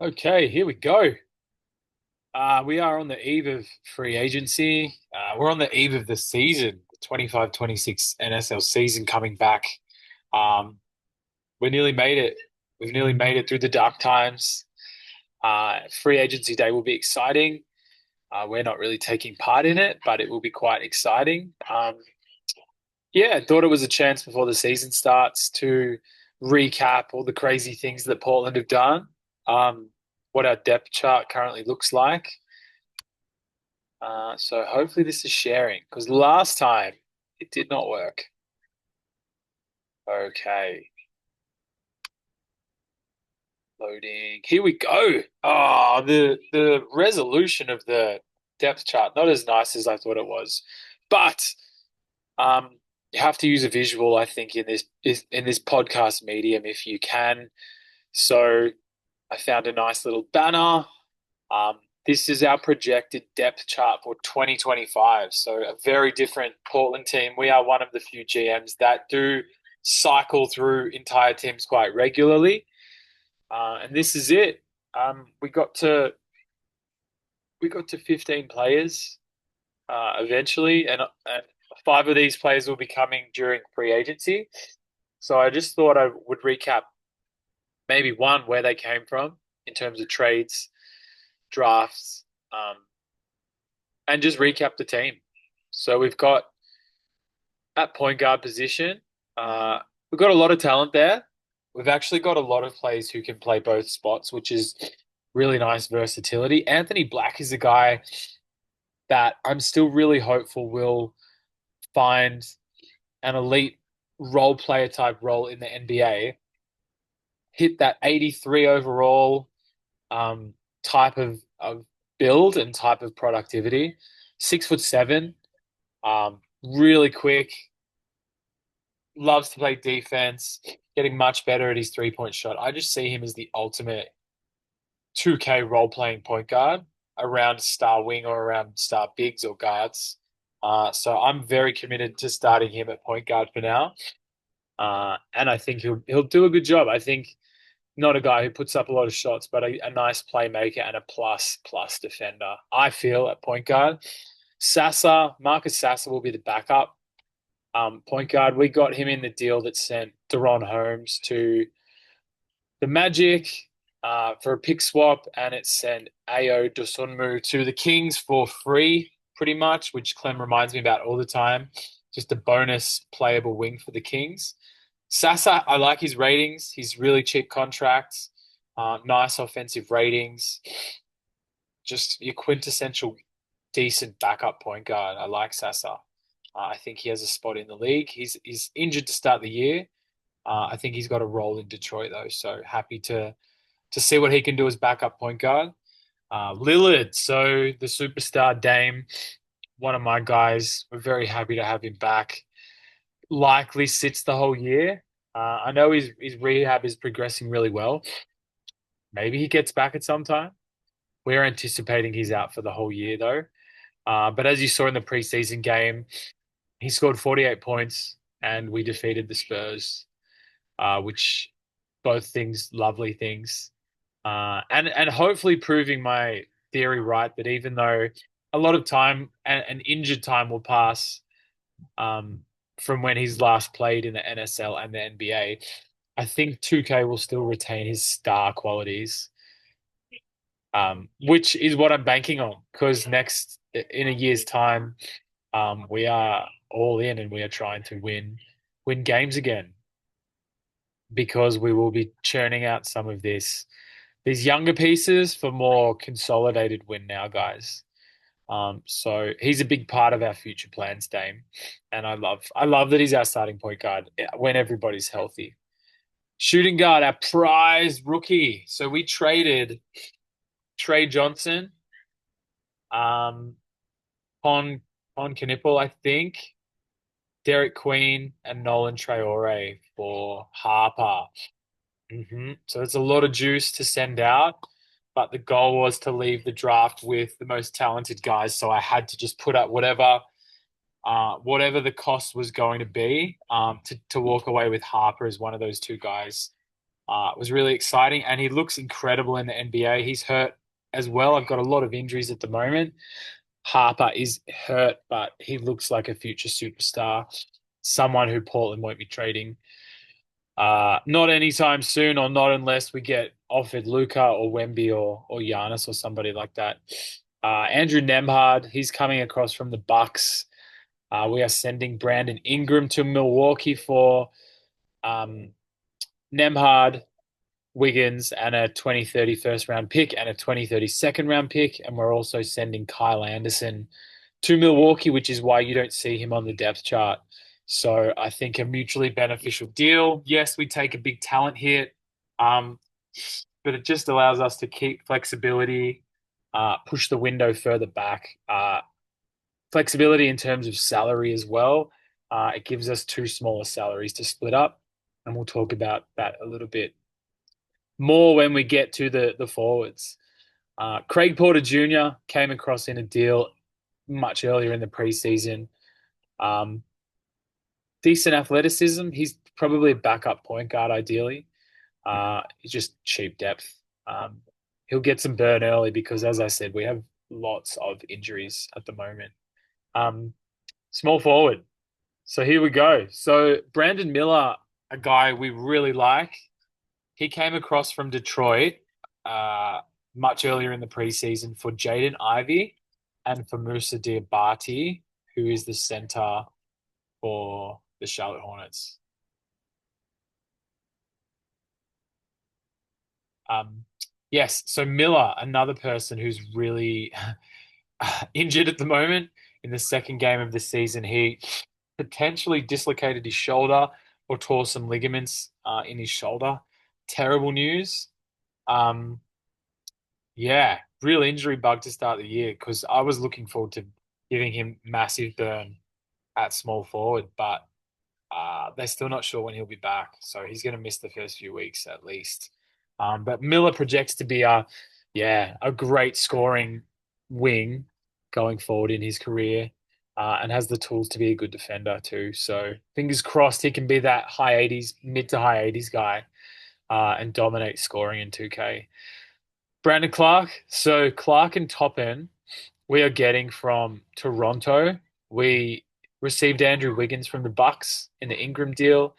Okay, here we go. We are on the eve of free agency. We're on the eve of the season, the 25-26 NSL season coming back. Um, we nearly made it. We've nearly made it through the dark times. Free agency day will be exciting. We're not really taking part in it, but it will be quite exciting. Yeah, I thought it was a chance before the season starts to recap all the crazy things that Portland have done, what our depth chart currently looks like. So hopefully this is sharing because last time it did not work. Okay, loading. Here we go. Oh, the resolution of the depth chart not as nice as I thought it was, but um, you have to use a visual, I think, in this podcast medium if you can. So I found a nice little banner. Um, this is our projected depth chart for 2025. So a very different Portland team. We are one of the few GMs that do cycle through entire teams quite regularly. And this is it. We got to 15 players eventually, and five of these players will be coming during free agency. So I just thought I would recap maybe one where they came from in terms of trades, drafts, um, and just recap the team. So we've got at point guard position, uh, we've got a lot of talent there. We've actually got a lot of players who can play both spots, which is really nice versatility. Anthony Black is a guy that I'm still really hopeful will find an elite role player type role in the NBA, hit that 83 overall um, type of build and type of productivity. 6'7", really quick, loves to play defense, getting much better at his 3-point shot. I just see him as the ultimate 2K role playing point guard around star wing or around star bigs or guards. So I'm very committed to starting him at point guard for now. And I think he'll do a good job. I think not a guy who puts up a lot of shots, but a nice playmaker and a plus defender. I feel at point guard. Marcus Sasser will be the backup point guard. We got him in the deal that sent Deron Holmes to the Magic for a pick swap, and it sent Ayo Dosunmu to the Kings for free, pretty much, which Clem reminds me about all the time. Just a bonus playable wing for the Kings. Sasa, I like his ratings. He's really cheap contracts, nice offensive ratings. Just your quintessential decent backup point guard. I like Sasa. I think he has a spot in the league. He's injured to start the year. I think he's got a role in Detroit though, so happy to see what he can do as backup point guard. Lillard, so the superstar Dame, one of my guys. We're very happy to have him back. Likely sits the whole year. I know his rehab is progressing really well. Maybe he gets back at some time. We're anticipating he's out for the whole year though. But as you saw in the preseason game, he scored 48 points and we defeated the Spurs, which both things, lovely things. And hopefully proving my theory right that even though a lot of time and injured time will pass um, from when he's last played in the NSL and the NBA, I think 2K will still retain his star qualities, which is what I'm banking on because next in a year's time, we are all in and we are trying to win games again because we will be churning out some of these younger pieces for more consolidated win now, guys. So he's a big part of our future plans, Dame, and I love that he's our starting point guard when everybody's healthy. Shooting guard, our prize rookie. So we traded Trey Johnson, um, Pon Knipple, I think, Derek Queen, and Nolan Traore for Harper. So it's a lot of juice to send out, but the goal was to leave the draft with the most talented guys. So I had to just put up whatever the cost was going to be, to walk away with Harper as one of those two guys. was really exciting, and he looks incredible in the NBA. He's hurt as well. I've got a lot of injuries at the moment. Harper is hurt, but he looks like a future superstar, someone who Portland won't be trading. Not anytime soon, or not unless we get offered Luka or Wemby or Giannis or somebody like that. Andrew Nemhard, he's coming across from the Bucks. We are sending Brandon Ingram to Milwaukee for um, Nemhard, Wiggins, and a 2030 first round pick and a 2030 second round pick. And we're also sending Kyle Anderson to Milwaukee, which is why you don't see him on the depth chart. So I think a mutually beneficial deal. Yes, we take a big talent hit, um, but it just allows us to keep flexibility, push the window further back, flexibility in terms of salary as well. It gives us two smaller salaries to split up, and we'll talk about that a little bit more when we get to the forwards. Craig Porter Jr. came across in a deal much earlier in the preseason. Um, Decent athleticism. He's probably a backup point guard, ideally. He's just cheap depth. He'll get some burn early because, as I said, we have lots of injuries at the moment. Um, Small forward. So here we go. So Brandon Miller, a guy we really like. He came across from Detroit uh, much earlier in the preseason for Jaden Ivey and for Musa Diabate, who is the center for the Charlotte Hornets. Um, yes, so Miller, another person who's really injured at the moment in the second game of the season. He potentially dislocated his shoulder or tore some ligaments in his shoulder. Terrible news. Um, yeah, real injury bug to start the year because I was looking forward to giving him massive burn at small forward, but they're still not sure when he'll be back. So he's going to miss the first few weeks at least. But Miller projects to be a great scoring wing going forward in his career, and has the tools to be a good defender too. So fingers crossed he can be that high 80s, mid to high 80s guy, and dominate scoring in 2K. Brandon Clark. So Clark and Toppin we are getting from Toronto. We received Andrew Wiggins from the Bucks in the Ingram deal,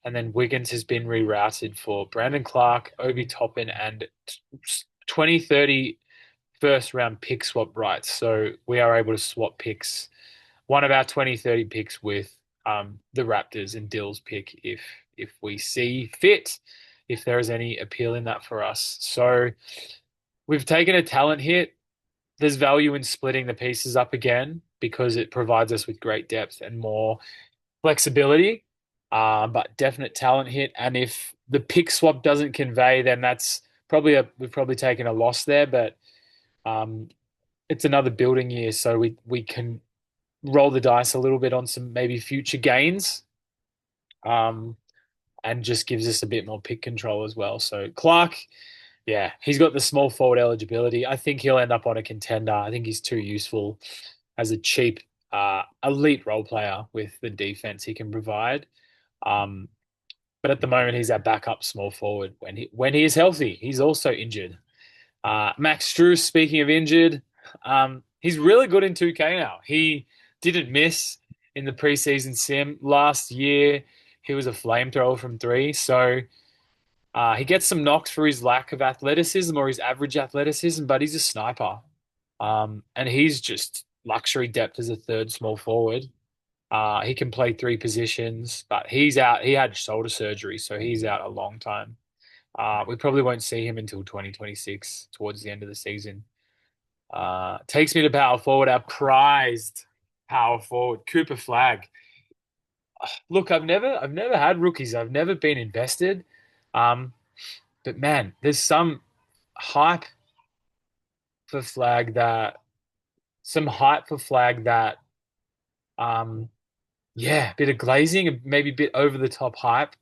and then Wiggins has been rerouted for Brandon Clark, Obi Toppin, and 2030 first round pick swap rights. So we are able to swap picks, one of our 2030 picks with the Raptors and Dill's pick if we see fit, if there is any appeal in that for us. So we've taken a talent hit. There's value in splitting the pieces up again because it provides us with great depth and more flexibility. But definite talent hit. And if the pick swap doesn't convey, then that's probably we've probably taken a loss there. But um, it's another building year, so we can roll the dice a little bit on some maybe future gains. Um, and just gives us a bit more pick control as well. So Clark, yeah, he's got the small forward eligibility. I think he'll end up on a contender. I think he's too useful as a cheap elite role player with the defense he can provide. Um, but at the moment, he's our backup small forward when he is healthy. He's also injured. Max Strus, speaking of injured, he's really good in 2K now. He didn't miss in the preseason sim last year. He was a flamethrower from three, so he gets some knocks for his lack of athleticism or his average athleticism, but he's a sniper. And he's just luxury depth as a third small forward. He can play three positions, but he's out. He had shoulder surgery, so he's out a long time. We probably won't see him until 2026, towards the end of the season. Takes me to power forward, our prized power forward, Cooper Flag. Look, I've never had rookies. I've never been invested. Um, but man, there's hype for Flag that some hype for Flag that um yeah, a bit of glazing and maybe a bit over the top hype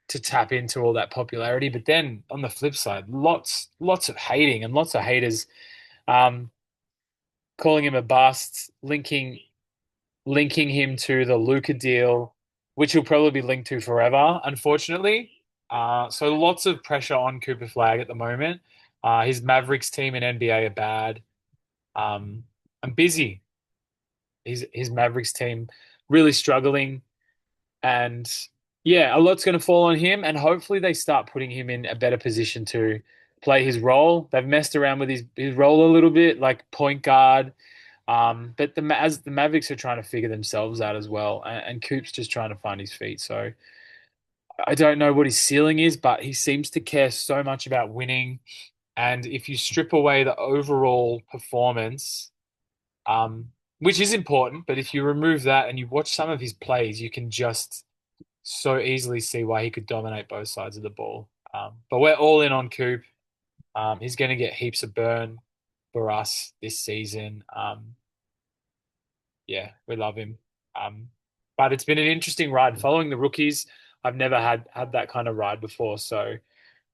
to tap into all that popularity. But then on the flip side, lots of hating and lots of haters um calling him a bust, linking him to the Luka deal, which he'll probably be linked to forever, unfortunately. So lots of pressure on Cooper Flag at the moment. His Mavericks team in NBA are bad. Um, I'm busy. His Mavericks team really struggling, and yeah, a lot's going to fall on him. And hopefully, they start putting him in a better position to play his role. They've messed around with his role a little bit, like point guard. But as the Mavericks are trying to figure themselves out as well, and Coop's just trying to find his feet. So I don't know what his ceiling is, but he seems to care so much about winning. And if you strip away the overall performance, which is important, but if you remove that and you watch some of his plays, you can just so easily see why he could dominate both sides of the ball. But we're all in on Coop. He's going to get heaps of burn for us this season. Yeah, we love him. Um, but it's been an interesting ride following the rookies. I've never had that kind of ride before, so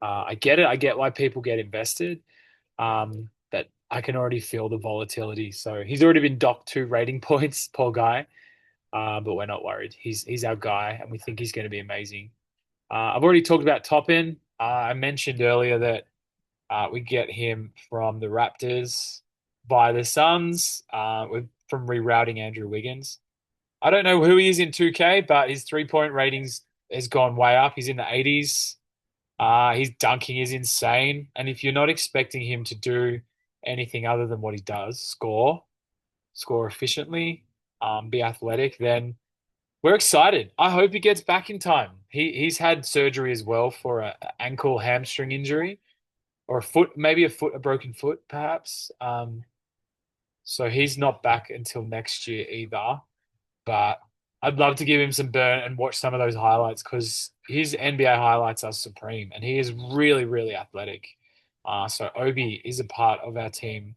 I get it. I get why people get invested. But I can already feel the volatility. So he's already been docked 2 rating points, poor guy. But we're not worried. He's our guy, and we think he's going to be amazing. I've already talked about Toppin. I mentioned earlier that we get him from the Raptors by the Suns from rerouting Andrew Wiggins. I don't know who he is in 2K, but his 3-point ratings has gone way up. He's in the 80s. His dunking is insane. And if you're not expecting him to do anything other than what he does, score efficiently, be athletic, then we're excited. I hope he gets back in time. He's had surgery as well for a ankle hamstring injury or a foot, maybe a broken foot, perhaps. So he's not back until next year either. But I'd love to give him some burn and watch some of those highlights because his NBA highlights are supreme and he is really, really athletic. So Obi is a part of our team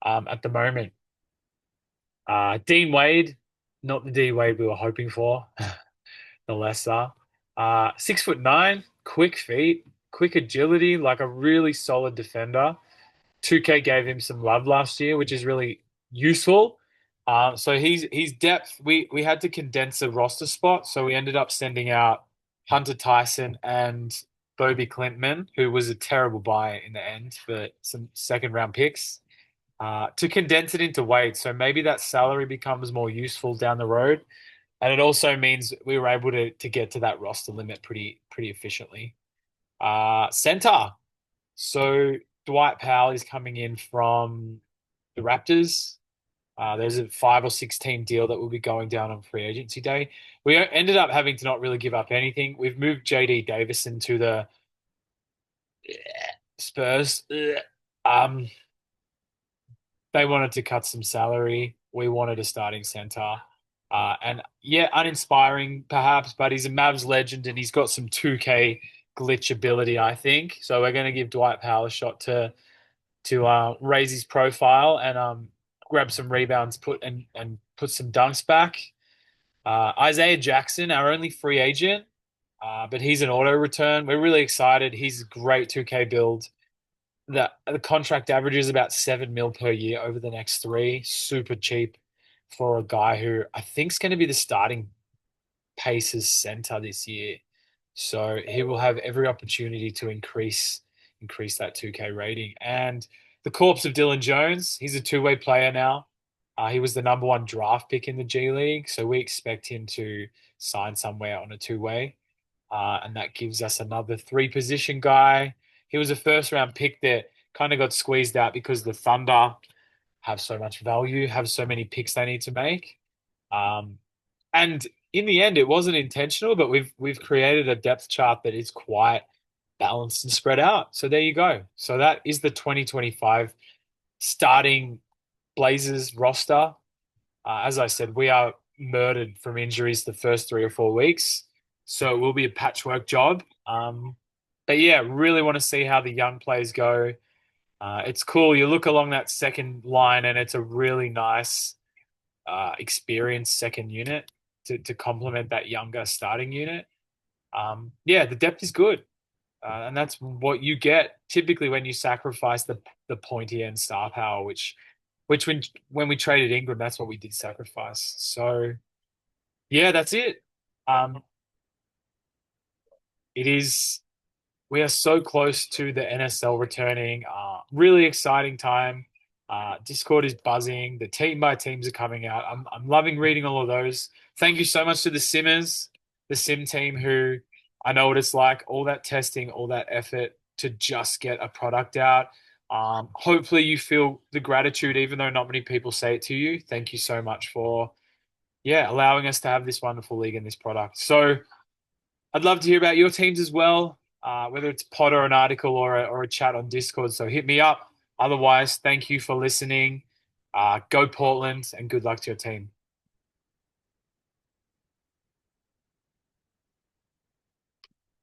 at the moment. Dean Wade, not the D Wade we were hoping for, the lesser. 6'9", quick feet, quick agility, like a really solid defender. 2K gave him some love last year, which is really useful. So he's depth. We had to condense a roster spot, so we ended up sending out Hunter Tyson and Bobby Clintman, who was a terrible buy in the end for some second round picks, to condense it into Wade. So maybe that salary becomes more useful down the road, and it also means we were able to get to that roster limit pretty efficiently. Center. So Dwight Powell is coming in from the Raptors. There's a 5 or 6 team deal that will be going down on free agency day. We ended up having to not really give up anything. We've moved JD Davison to the Spurs. They wanted to cut some salary. We wanted a starting center. And yeah, uninspiring perhaps, but he's a Mavs legend and he's got some 2K glitch ability, I think. So we're going to give Dwight Powell a shot to raise his profile and grab some rebounds, and put some dunks back. Isaiah Jackson, our only free agent, but he's an auto return. We're really excited. He's a great 2K build. The contract average is about 7 mil per year over the next 3. Super cheap for a guy who I think is going to be the starting Pacers center this year. So he will have every opportunity to increase that 2K rating. And the corpse of Dylan Jones, he's a two-way player now. He was the number 1 draft pick in the G League, so we expect him to sign somewhere on a two-way. And that gives us another 3 position guy. He was a first round pick that kind of got squeezed out because the Thunder have so much value, have so many picks they need to make. Um, and in the end, it wasn't intentional, but we've created a depth chart that is quite balanced and spread out. So there you go. So that is the 2025 starting Blazers roster. As I said, we are murdered from injuries the first 3 or 4 weeks, so it will be a patchwork job. But yeah, really want to see how the young players go. It's cool. You look along that second line, and it's a really nice, experienced second unit to complement that younger starting unit. Yeah, the depth is good, and that's what you get typically when you sacrifice the pointy end star power, which when we traded Ingram, that's what we did sacrifice. So yeah, that's it. Um, It is we are so close to the NSL returning. Really exciting time. Discord is buzzing. The team by teams are coming out. I'm loving reading all of those. Thank you so much to the Simmers, the Sim team, who I know what it's like. All that testing, all that effort to just get a product out. Hopefully, you feel the gratitude, even though not many people say it to you. Thank you so much for allowing us to have this wonderful league and this product. So I'd love to hear about your teams as well, whether it's pod or an article or a chat on Discord. So hit me up. Otherwise, thank you for listening. Go Portland and good luck to your team.